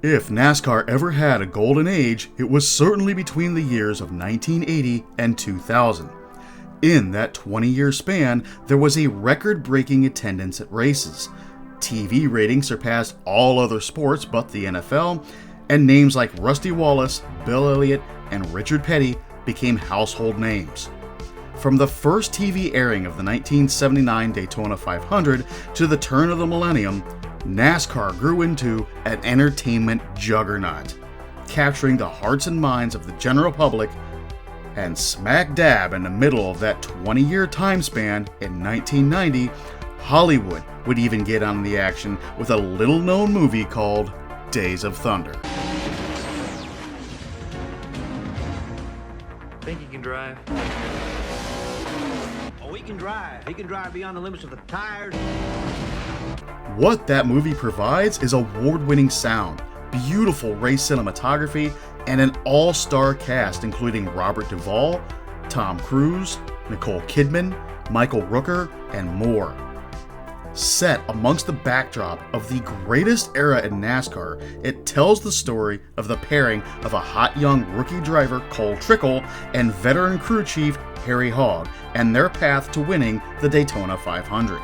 If NASCAR ever had a golden age, it was certainly between the years of 1980 and 2000. In that 20-year span, there was a record-breaking attendance at races. TV ratings surpassed all other sports but the NFL, and names like Rusty Wallace, Bill Elliott, and Richard Petty became household names. From the first TV airing of the 1979 Daytona 500 to the turn of the millennium, NASCAR grew into an entertainment juggernaut, capturing the hearts and minds of the general public, and smack dab in the middle of that 20-year time span in 1990, Hollywood would even get on the action with a little-known movie called Days of Thunder. Think you can drive? Oh, he can drive. He can drive beyond the limits of the tires. What that movie provides is award-winning sound, beautiful race cinematography, and an all-star cast including Robert Duvall, Tom Cruise, Nicole Kidman, Michael Rooker, and more. Set amongst the backdrop of the greatest era in NASCAR, it tells the story of the pairing of a hot young rookie driver Cole Trickle and veteran crew chief Harry Hogg and their path to winning the Daytona 500.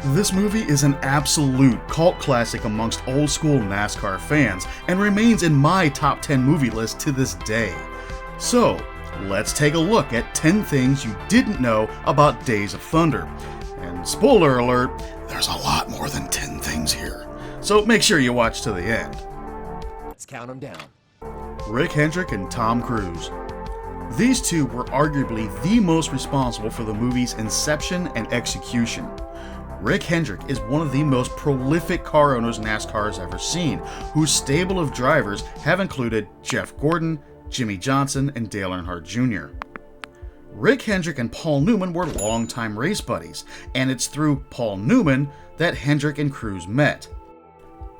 This movie is an absolute cult classic amongst old school NASCAR fans and remains in my top 10 movie list to this day. So, let's take a look at 10 things you didn't know about Days of Thunder. And spoiler alert, there's a lot more than 10 things here. So make sure you watch to the end. Let's count them down. Rick Hendrick and Tom Cruise. These two were arguably the most responsible for the movie's inception and execution. Rick Hendrick is one of the most prolific car owners NASCAR has ever seen, whose stable of drivers have included Jeff Gordon, Jimmy Johnson, and Dale Earnhardt Jr. Rick Hendrick and Paul Newman were longtime race buddies, and it's through Paul Newman that Hendrick and Cruise met.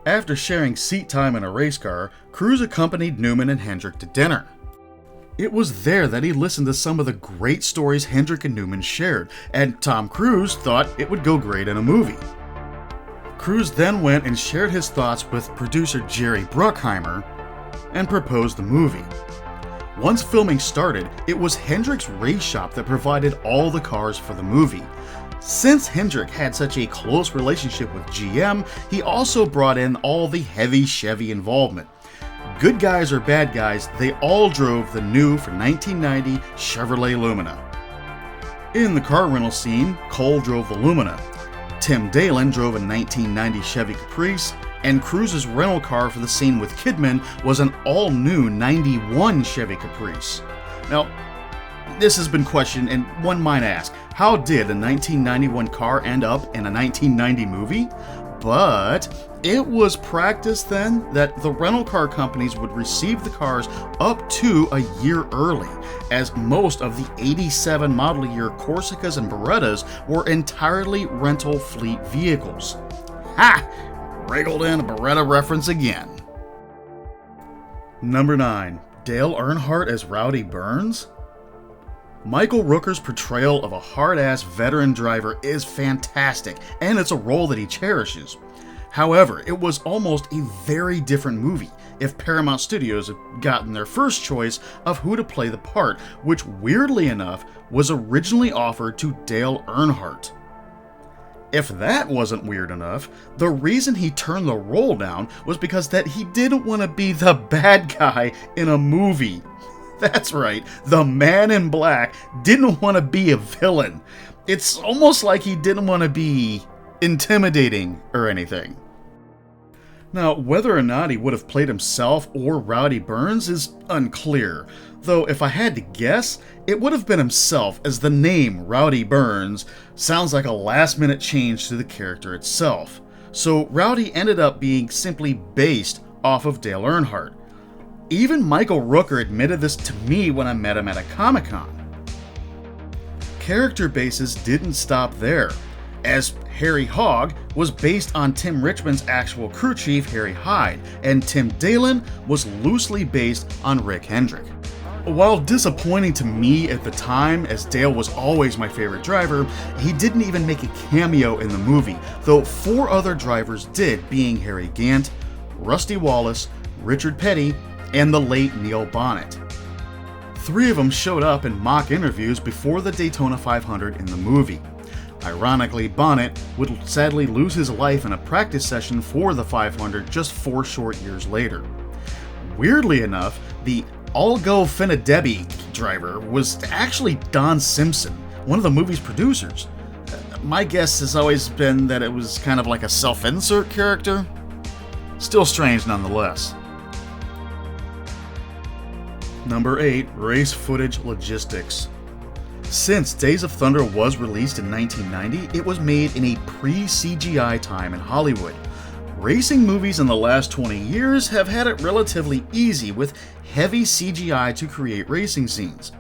After sharing seat time in a race car, Cruise accompanied Newman and Hendrick to dinner. It was there that he listened to some of the great stories Hendrick and Newman shared, and Tom Cruise thought it would go great in a movie. Cruise then went and shared his thoughts with producer Jerry Bruckheimer and proposed the movie. Once filming started, it was Hendrick's race shop that provided all the cars for the movie. Since Hendrick had such a close relationship with GM, he also brought in all the heavy Chevy involvement. Good guys or bad guys, they all drove the new for 1990 Chevrolet Lumina. In the car rental scene, Cole drove the Lumina. Tim Dalen drove a 1990 Chevy Caprice, and Cruise's rental car for the scene with Kidman was an all-new 91 Chevy Caprice. Now, this has been questioned, and one might ask, how did a 1991 car end up in a 1990 movie? But it was practice then that the rental car companies would receive the cars up to a year early, as most of the 87 model year Corsicas and Berettas were entirely rental fleet vehicles. Ha! Wriggled in a Beretta reference again. Number 9. Dale Earnhardt as Rowdy Burns? Michael Rooker's portrayal of a hard-ass veteran driver is fantastic, and it's a role that he cherishes. However, it was almost a very different movie if Paramount Studios had gotten their first choice of who to play the part, which weirdly enough was originally offered to Dale Earnhardt. If that wasn't weird enough, the reason he turned the role down was because that he didn't want to be the bad guy in a movie. That's right, the Man in Black didn't want to be a villain. It's almost like he didn't want to be intimidating or anything. Now, whether or not he would have played himself or Rowdy Burns is unclear, though if I had to guess, it would have been himself, as the name Rowdy Burns sounds like a last-minute change to the character itself. So Rowdy ended up being simply based off of Dale Earnhardt. Even Michael Rooker admitted this to me when I met him at a Comic-Con. Character bases didn't stop there, as Harry Hogg was based on Tim Richmond's actual crew chief Harry Hyde, and Tim Dalen was loosely based on Rick Hendrick. While disappointing to me at the time, as Dale was always my favorite driver, he didn't even make a cameo in the movie, though 4 other drivers did, being Harry Gant, Rusty Wallace, Richard Petty, and the late Neil Bonnet. 3 of them showed up in mock interviews before the Daytona 500 in the movie. Ironically, Bonnet would sadly lose his life in a practice session for the 500 just 4 short years later. Weirdly enough, the All-Go Finna-Debbie driver was actually Don Simpson, one of the movie's producers. My guess has always been that it was kind of like a self-insert character. Still strange nonetheless. Number 8. Race footage logistics. Since Days of Thunder was released in 1990, it was made in a pre-CGI time in Hollywood. Racing movies in the last 20 years have had it relatively easy with heavy CGI to create racing scenes.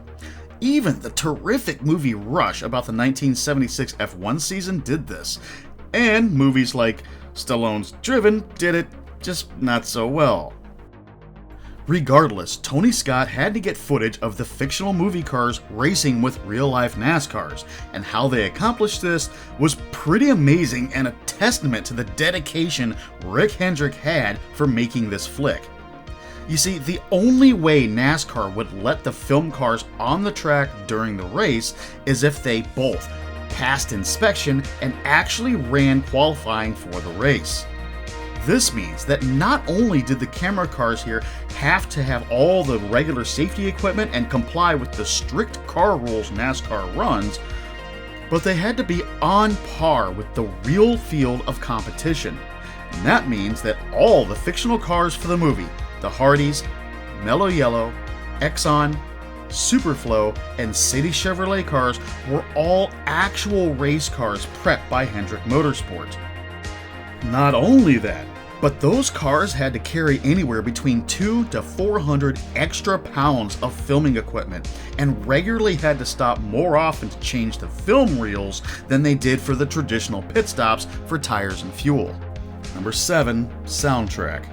Even the terrific movie Rush about the 1976 F1 season did this, and movies like Stallone's Driven did it, just not so well. Regardless, Tony Scott had to get footage of the fictional movie cars racing with real-life NASCARs, and how they accomplished this was pretty amazing and a testament to the dedication Rick Hendrick had for making this flick. You see, the only way NASCAR would let the film cars on the track during the race is if they both passed inspection and actually ran qualifying for the race. This means that not only did the camera cars here have to have all the regular safety equipment and comply with the strict car rules NASCAR runs, but they had to be on par with the real field of competition. And that means that all the fictional cars for the movie, the Hardys, Mellow Yellow, Exxon, Superflow, and City Chevrolet cars were all actual race cars prepped by Hendrick Motorsport. Not only that, but those cars had to carry anywhere between 200 to 400 extra pounds of filming equipment and regularly had to stop more often to change the film reels than they did for the traditional pit stops for tires and fuel. Number 7. Soundtrack.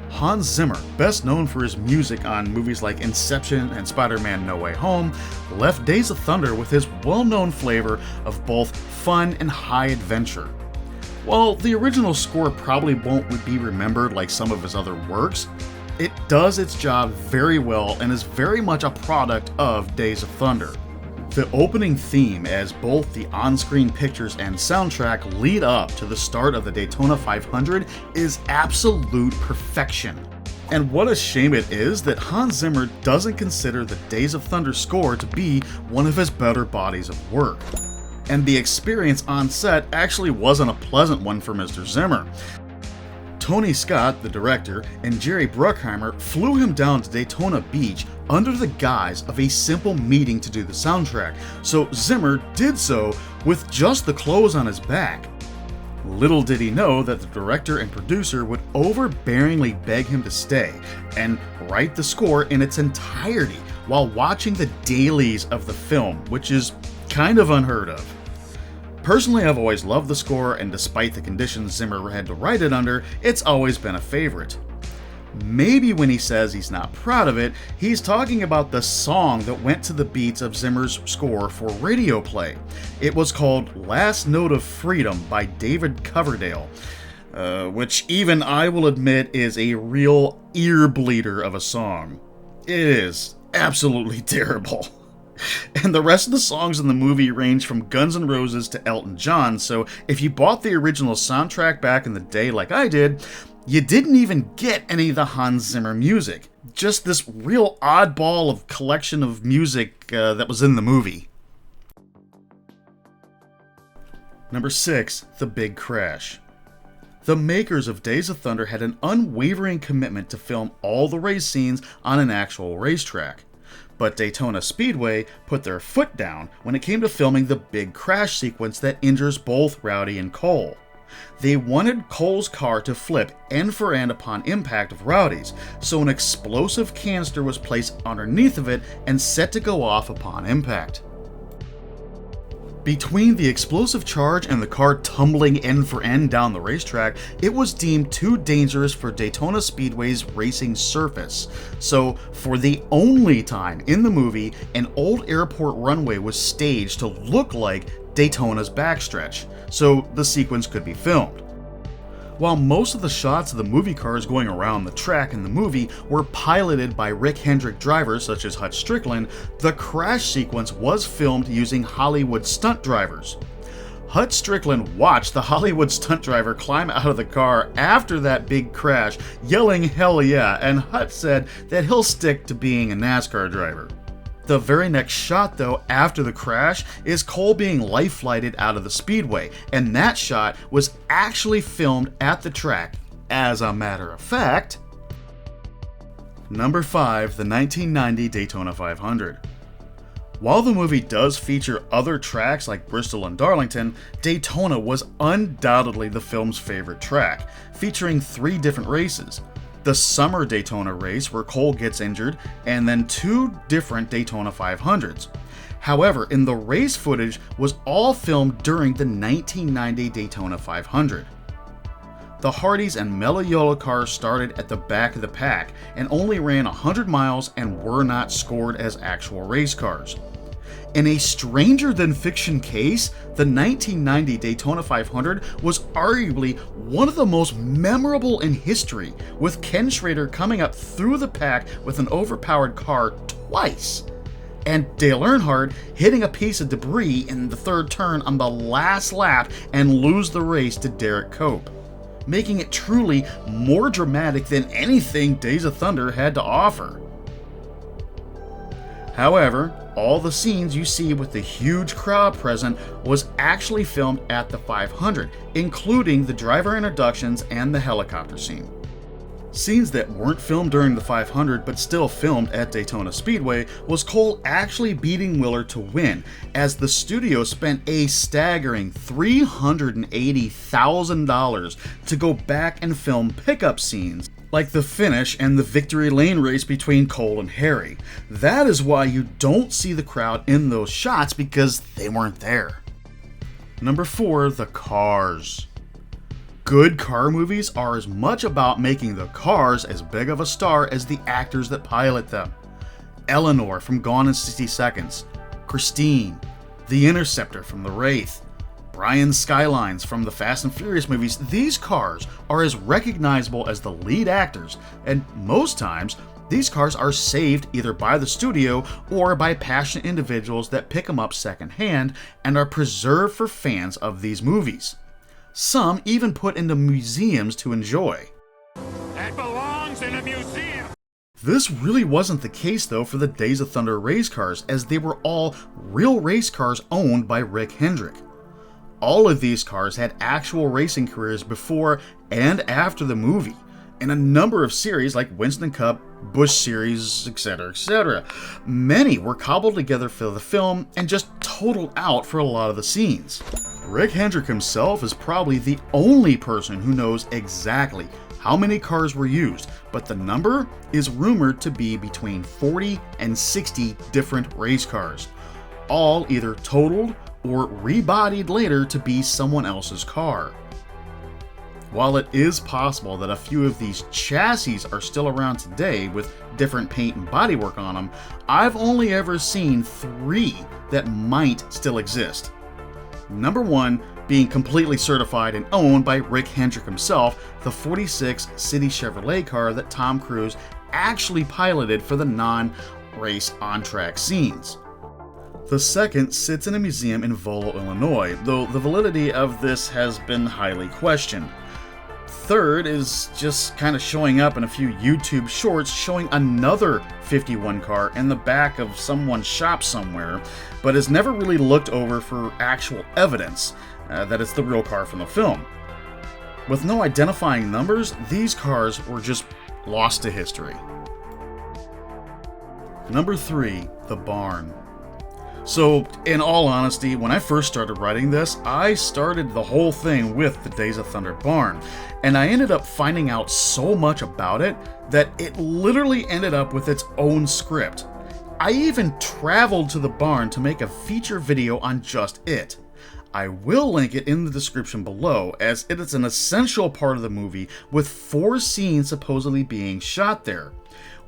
Hans Zimmer, best known for his music on movies like Inception and Spider-Man No Way Home, left Days of Thunder with his well-known flavor of both fun and high adventure. While the original score probably won't be remembered like some of his other works, it does its job very well and is very much a product of Days of Thunder. The opening theme, as both the on-screen pictures and soundtrack lead up to the start of the Daytona 500, is absolute perfection. And what a shame it is that Hans Zimmer doesn't consider the Days of Thunder score to be one of his better bodies of work. And the experience on set actually wasn't a pleasant one for Mr. Zimmer. Tony Scott, the director, and Jerry Bruckheimer flew him down to Daytona Beach under the guise of a simple meeting to do the soundtrack, so Zimmer did so with just the clothes on his back. Little did he know that the director and producer would overbearingly beg him to stay and write the score in its entirety while watching the dailies of the film, which is kind of unheard of. Personally, I've always loved the score, and despite the conditions Zimmer had to write it under, it's always been a favorite. Maybe when he says he's not proud of it, he's talking about the song that went to the beats of Zimmer's score for radio play. It was called Last Note of Freedom by David Coverdale, which even I will admit is a real ear bleeder of a song. It is absolutely terrible. And the rest of the songs in the movie range from Guns N' Roses to Elton John, so if you bought the original soundtrack back in the day like I did, you didn't even get any of the Hans Zimmer music. Just this real oddball of collection of music that was in the movie. Number 6. The Big Crash. The makers of Days of Thunder had an unwavering commitment to film all the race scenes on an actual racetrack. But Daytona Speedway put their foot down when it came to filming the big crash sequence that injures both Rowdy and Cole. They wanted Cole's car to flip end for end upon impact of Rowdy's, so an explosive canister was placed underneath of it and set to go off upon impact. Between the explosive charge and the car tumbling end for end down the racetrack, it was deemed too dangerous for Daytona Speedway's racing surface. So, for the only time in the movie, an old airport runway was staged to look like Daytona's backstretch, so the sequence could be filmed. While most of the shots of the movie cars going around the track in the movie were piloted by Rick Hendrick drivers such as Hut Strickland, the crash sequence was filmed using Hollywood stunt drivers. Hut Strickland watched the Hollywood stunt driver climb out of the car after that big crash, yelling "hell yeah," and Hut said that he'll stick to being a NASCAR driver. The very next shot, though, after the crash, is Cole being life-flighted out of the speedway, and that shot was actually filmed at the track. As a matter of fact, Number 5, the 1990 Daytona 500. While the movie does feature other tracks like Bristol and Darlington, Daytona was undoubtedly the film's favorite track, featuring 3 different races. The summer Daytona race where Cole gets injured, and then 2 different Daytona 500s. However, in the race footage was all filmed during the 1990 Daytona 500. The Hardys and Melloyola cars started at the back of the pack and only ran 100 miles and were not scored as actual race cars. In a stranger-than-fiction case, the 1990 Daytona 500 was arguably one of the most memorable in history, with Ken Schrader coming up through the pack with an overpowered car twice, and Dale Earnhardt hitting a piece of debris in the 3rd turn on the last lap and lose the race to Derek Cope, making it truly more dramatic than anything Days of Thunder had to offer. However, all the scenes you see with the huge crowd present was actually filmed at the 500, including the driver introductions and the helicopter scene. Scenes that weren't filmed during the 500 but still filmed at Daytona Speedway was Cole actually beating Willard to win, as the studio spent a staggering $380,000 to go back and film pickup scenes, like the finish and the victory lane race between Cole and Harry. That is why you don't see the crowd in those shots, because they weren't there. Number 4, the cars. Good car movies are as much about making the cars as big of a star as the actors that pilot them. Eleanor from Gone in 60 Seconds, Christine, the Interceptor from The Wraith, Brian Skylines from the Fast and Furious movies. These cars are as recognizable as the lead actors, and most times, these cars are saved either by the studio or by passionate individuals that pick them up secondhand and are preserved for fans of these movies. Some even put into museums to enjoy. That belongs in a museum! This really wasn't the case though for the Days of Thunder race cars, as they were all real race cars owned by Rick Hendrick. All of these cars had actual racing careers before and after the movie, in a number of series like Winston Cup, Busch Series, etc., etc. Many were cobbled together for the film and just totaled out for a lot of the scenes. Rick Hendrick himself is probably the only person who knows exactly how many cars were used, but the number is rumored to be between 40 and 60 different race cars, all either totaled or rebodied later to be someone else's car. While it is possible that a few of these chassis are still around today with different paint and bodywork on them, I've only ever seen 3 that might still exist. Number 1 being completely certified and owned by Rick Hendrick himself, the 46 City Chevrolet car that Tom Cruise actually piloted for the non-race on-track scenes. The second sits in a museum in Volo, Illinois, though the validity of this has been highly questioned. Third is just kind of showing up in a few YouTube shorts showing another 51 car in the back of someone's shop somewhere, but is never really looked over for actual evidence that it's the real car from the film. With no identifying numbers, these cars were just lost to history. Number 3, the barn. So, in all honesty, when I first started writing this, I started the whole thing with the Days of Thunder barn, and I ended up finding out so much about it that it literally ended up with its own script. I even traveled to the barn to make a feature video on just it. I will link it in the description below, as it is an essential part of the movie, with 4 scenes supposedly being shot there.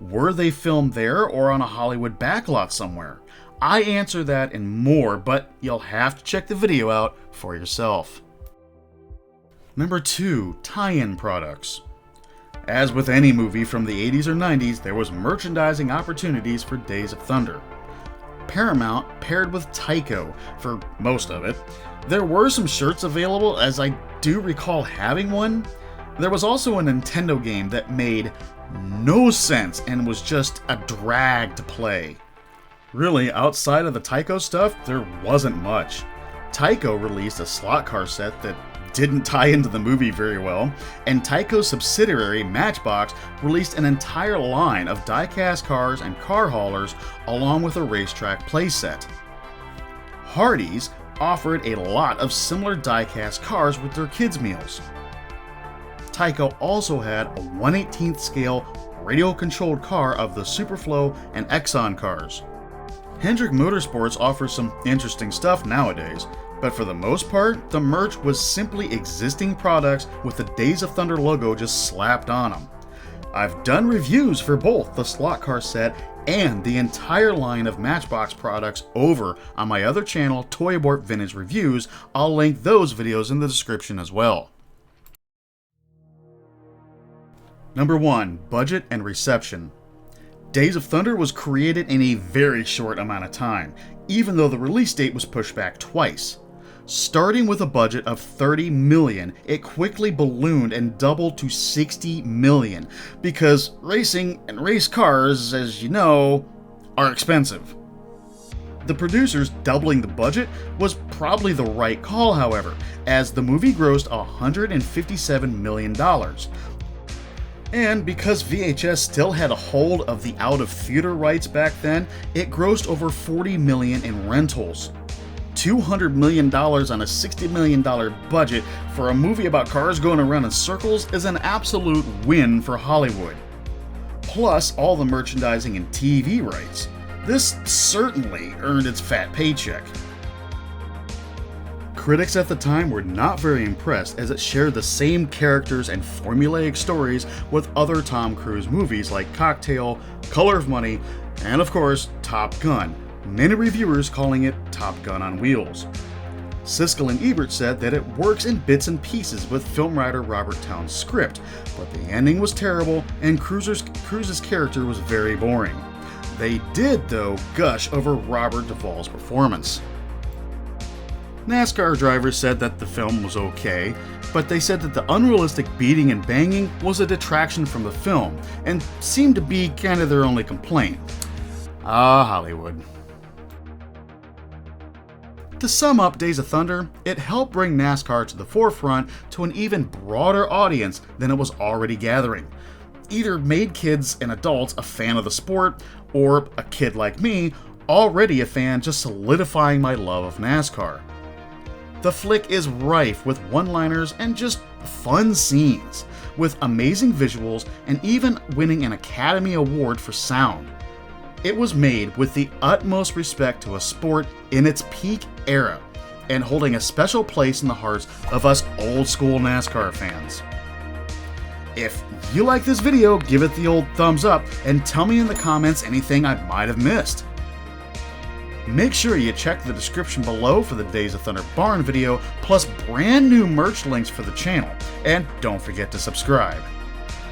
Were they filmed there or on a Hollywood backlot somewhere? I answer that and more, but you'll have to check the video out for yourself. Number 2. Tie-in products. As with any movie from the 80s or 90s, there was merchandising opportunities for Days of Thunder. Paramount paired with Tyco for most of it. There were some shirts available, as I do recall having one. There was also a Nintendo game that made no sense and was just a drag to play. Really, outside of the Tyco stuff, there wasn't much. Tyco released a slot car set that didn't tie into the movie very well, and Tyco's subsidiary Matchbox released an entire line of die-cast cars and car haulers along with a racetrack playset. Hardee's offered a lot of similar die-cast cars with their kids' meals. Tyco also had a 1/18th scale radio-controlled car of the Superflow and Exxon cars. Hendrick Motorsports offers some interesting stuff nowadays, but for the most part, the merch was simply existing products with the Days of Thunder logo just slapped on them. I've done reviews for both the slot car set and the entire line of Matchbox products over on my other channel, Toy Abort Vintage Reviews. I'll link those videos in the description as well. Number 1. Budget and reception. Days of Thunder was created in a very short amount of time, even though the release date was pushed back twice. Starting with a budget of $30 million, it quickly ballooned and doubled to $60 million, because racing and race cars, as you know, are expensive. The producers doubling the budget was probably the right call, however, as the movie grossed $157 million. And because VHS still had a hold of the out-of-theater rights back then, it grossed over $40 million in rentals. $200 million on a $60 million budget for a movie about cars going around in circles is an absolute win for Hollywood. Plus all the merchandising and TV rights. This certainly earned its fat paycheck. Critics at the time were not very impressed, as it shared the same characters and formulaic stories with other Tom Cruise movies like Cocktail, Color of Money, and of course, Top Gun, many reviewers calling it Top Gun on wheels. Siskel and Ebert said that it works in bits and pieces with film writer Robert Towne's script, but the ending was terrible and Cruise's character was very boring. They did, though, gush over Robert Duvall's performance. NASCAR drivers said that the film was okay, but they said that the unrealistic beating and banging was a detraction from the film, and seemed to be kind of their only complaint. Ah, Hollywood. To sum up Days of Thunder, it helped bring NASCAR to the forefront to an even broader audience than it was already gathering. Either made kids and adults a fan of the sport, or a kid like me, already a fan, just solidifying my love of NASCAR. The flick is rife with one-liners and just fun scenes, with amazing visuals and even winning an Academy Award for sound. It was made with the utmost respect to a sport in its peak era, and holding a special place in the hearts of us old-school NASCAR fans. If you like this video, give it the old thumbs up and tell me in the comments anything I might have missed. Make sure you check the description below for the Days of Thunder Barn video, plus brand new merch links for the channel, and don't forget to subscribe.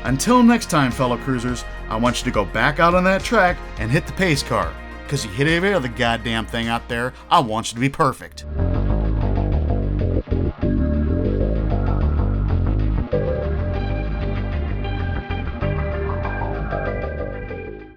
Until next time, fellow cruisers, I want you to go back out on that track and hit the pace car, because you hit every other goddamn thing out there, I want you to be perfect.